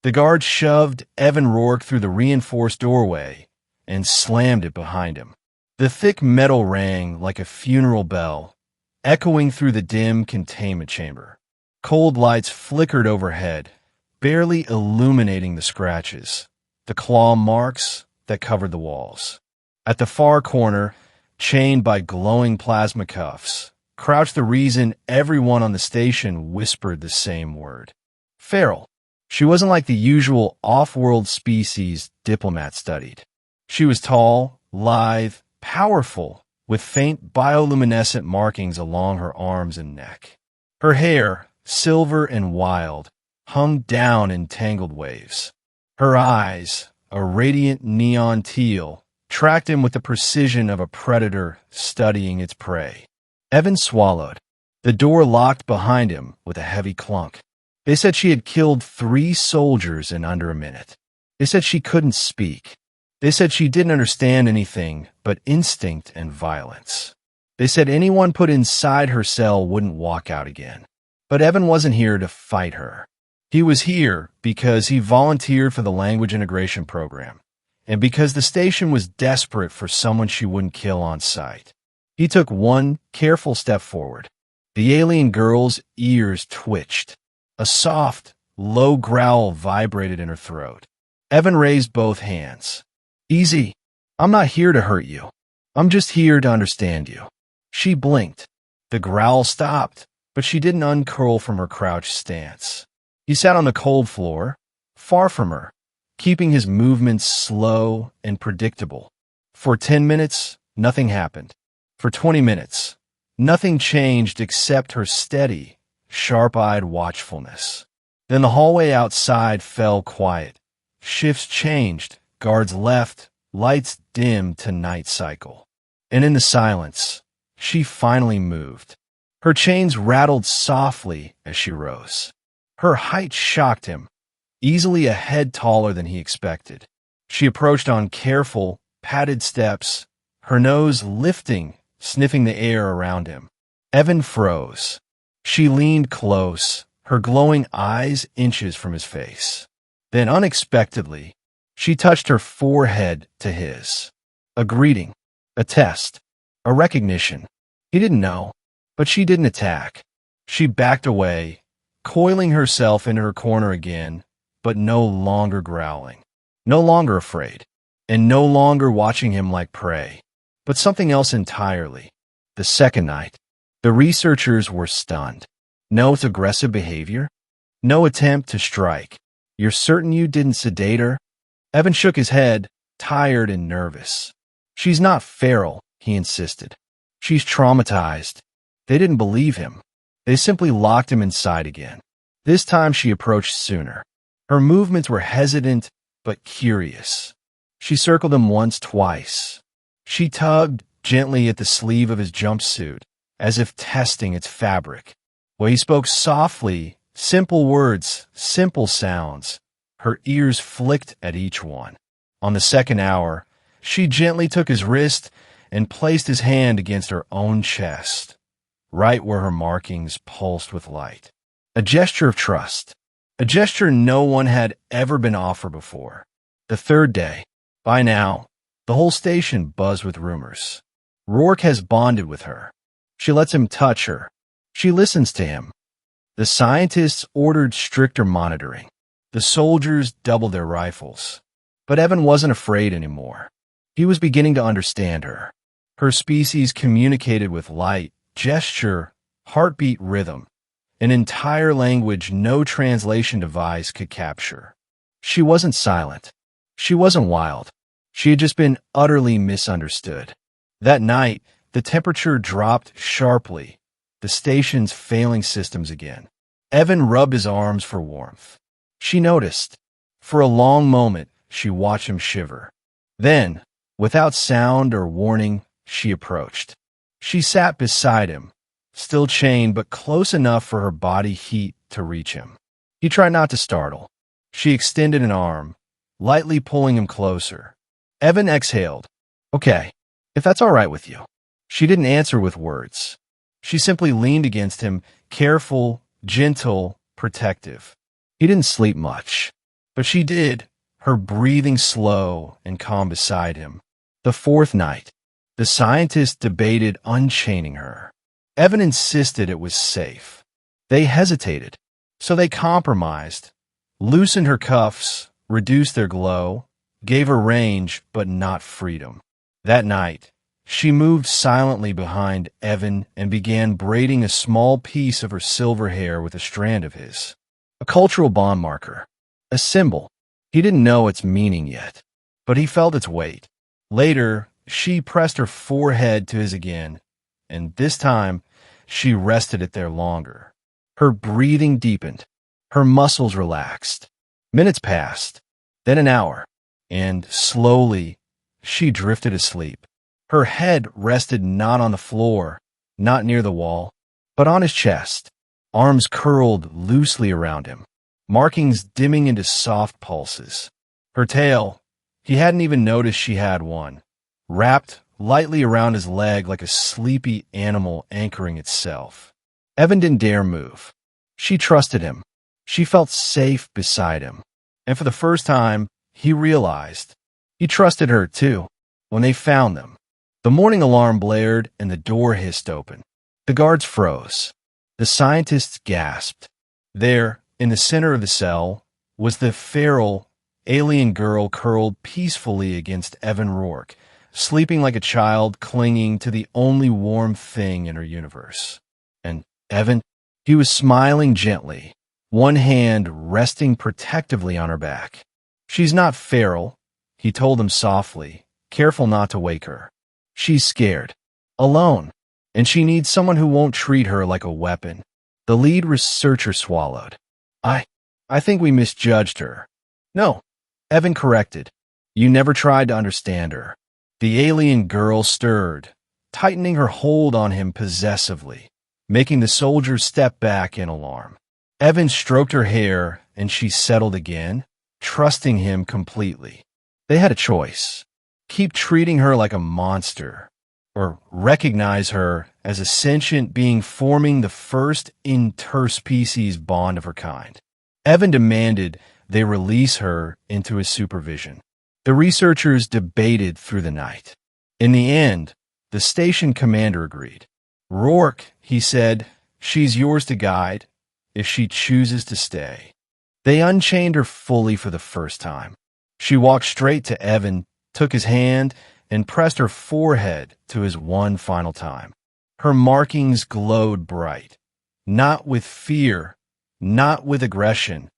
The guard shoved Evan Rourke through the reinforced doorway and slammed it behind him. The thick metal rang like a funeral bell, echoing through the dim containment chamber. Cold lights flickered overhead, barely illuminating the scratches, the claw marks that covered the walls. At the far corner, chained by glowing plasma cuffs, crouched the reason everyone on the station whispered the same word. Feral. She wasn't like the usual off-world species diplomats studied. She was tall, lithe, powerful, with faint bioluminescent markings along her arms and neck. Her hair, silver and wild, hung down in tangled waves. Her eyes, a radiant neon teal, tracked him with the precision of a predator studying its prey. Evan swallowed. The door locked behind him with a heavy clunk. They said she had killed 3 soldiers in under a minute. They said she couldn't speak. They said she didn't understand anything but instinct and violence. They said anyone put inside her cell wouldn't walk out again. But Evan wasn't here to fight her. He was here because he volunteered for the language integration program, and because the station was desperate for someone she wouldn't kill on sight. He took one careful step forward. The alien girl's ears twitched. A soft, low growl vibrated in her throat. Evan raised both hands. Easy. I'm not here to hurt you. I'm just here to understand you. She blinked. The growl stopped, but she didn't uncurl from her crouched stance. He sat on the cold floor, far from her, keeping his movements slow and predictable. For 10 minutes, nothing happened. For 20 minutes, nothing changed except her steady, sharp-eyed watchfulness. Then the hallway outside fell quiet. Shifts changed, guards left, lights dimmed to night cycle. And in the silence, she finally moved. Her chains rattled softly as she rose. Her height shocked him, easily a head taller than he expected. She approached on careful, padded steps, her nose lifting, sniffing the air around him. Evan froze. She leaned close, her glowing eyes inches from his face. Then, unexpectedly, she touched her forehead to his. A greeting, a test, a recognition. He didn't know, but she didn't attack. She backed away, coiling herself into her corner again, but no longer growling, no longer afraid, and no longer watching him like prey, but something else entirely. The second night, the researchers were stunned. No aggressive behavior, no attempt to strike. You're certain you didn't sedate her? Evan shook his head, tired and nervous. She's not feral, he insisted. She's traumatized. They didn't believe him. They simply locked him inside again. This time she approached sooner. Her movements were hesitant but curious. She circled him once, twice. She tugged gently at the sleeve of his jumpsuit, as if testing its fabric. While he spoke softly, simple words, simple sounds, her ears flicked at each one. On the second hour, she gently took his wrist and placed his hand against her own chest, right where her markings pulsed with light. A gesture of trust, a gesture no one had ever been offered before. The third day, by now, the whole station buzzed with rumors. Rourke has bonded with her. She lets him touch her. She listens to him. The scientists ordered stricter monitoring. The soldiers doubled their rifles. But Evan wasn't afraid anymore. He was beginning to understand her. Her species communicated with light, gesture, heartbeat rhythm, an entire language no translation device could capture. She wasn't silent. She wasn't wild. She had just been utterly misunderstood. That night, the temperature dropped sharply, the station's failing systems again. Evan rubbed his arms for warmth. She noticed. For a long moment, she watched him shiver. Then, without sound or warning, she approached. She sat beside him, still chained but close enough for her body heat to reach him. He tried not to startle. She extended an arm, lightly pulling him closer. Evan exhaled. Okay, if that's all right with you. She didn't answer with words. She simply leaned against him, careful, gentle, protective. He didn't sleep much. But she did, her breathing slow and calm beside him. The fourth night, the scientists debated unchaining her. Evan insisted it was safe. They hesitated, so they compromised, loosened her cuffs, reduced their glow, gave her range but not freedom. That night, she moved silently behind Evan and began braiding a small piece of her silver hair with a strand of his. A cultural bond marker. A symbol. He didn't know its meaning yet, but he felt its weight. Later, she pressed her forehead to his again, and this time, she rested it there longer. Her breathing deepened. Her muscles relaxed. Minutes passed, then an hour, and slowly, she drifted asleep. Her head rested not on the floor, not near the wall, but on his chest, arms curled loosely around him, markings dimming into soft pulses. Her tail, he hadn't even noticed she had one, wrapped lightly around his leg like a sleepy animal anchoring itself. Evan didn't dare move. She trusted him. She felt safe beside him. And for the first time, he realized he trusted her too. When they found them, the morning alarm blared and the door hissed open. The guards froze. The scientists gasped. There, in the center of the cell, was the feral, alien girl curled peacefully against Evan Rourke, sleeping like a child clinging to the only warm thing in her universe. And Evan, he was smiling gently, one hand resting protectively on her back. She's not feral, he told him softly, careful not to wake her. She's scared, alone, and she needs someone who won't treat her like a weapon. The lead researcher swallowed. I think we misjudged her. No, Evan corrected. You never tried to understand her. The alien girl stirred, tightening her hold on him possessively, making the soldiers step back in alarm. Evan stroked her hair, and she settled again, trusting him completely. They had a choice. Keep treating her like a monster, or recognize her as a sentient being forming the first interspecies bond of her kind. Evan demanded they release her into his supervision. The researchers debated through the night. In the end, the station commander agreed. Rourke, he said, she's yours to guide if she chooses to stay. They unchained her fully for the first time. She walked straight to Evan, took his hand, and pressed her forehead to his one final time. Her markings glowed bright, not with fear, not with aggression,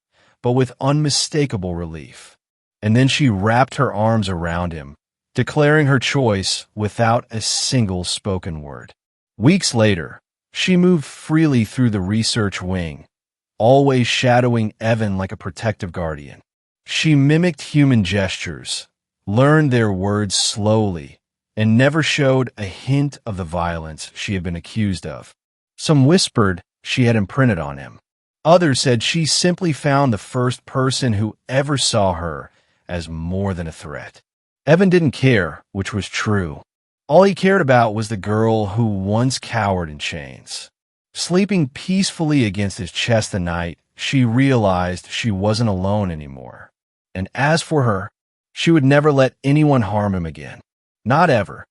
but with unmistakable relief. And then she wrapped her arms around him, declaring her choice without a single spoken word. Weeks later, she moved freely through the research wing, always shadowing Evan like a protective guardian. She mimicked human gestures, learned their words slowly, and never showed a hint of the violence she had been accused of. Some whispered she had imprinted on him. Others said she simply found the first person who ever saw her as more than a threat. Evan didn't care, which was true. All he cared about was the girl who once cowered in chains. Sleeping peacefully against his chest the night, she realized she wasn't alone anymore. And as for her, she would never let anyone harm him again. Not ever.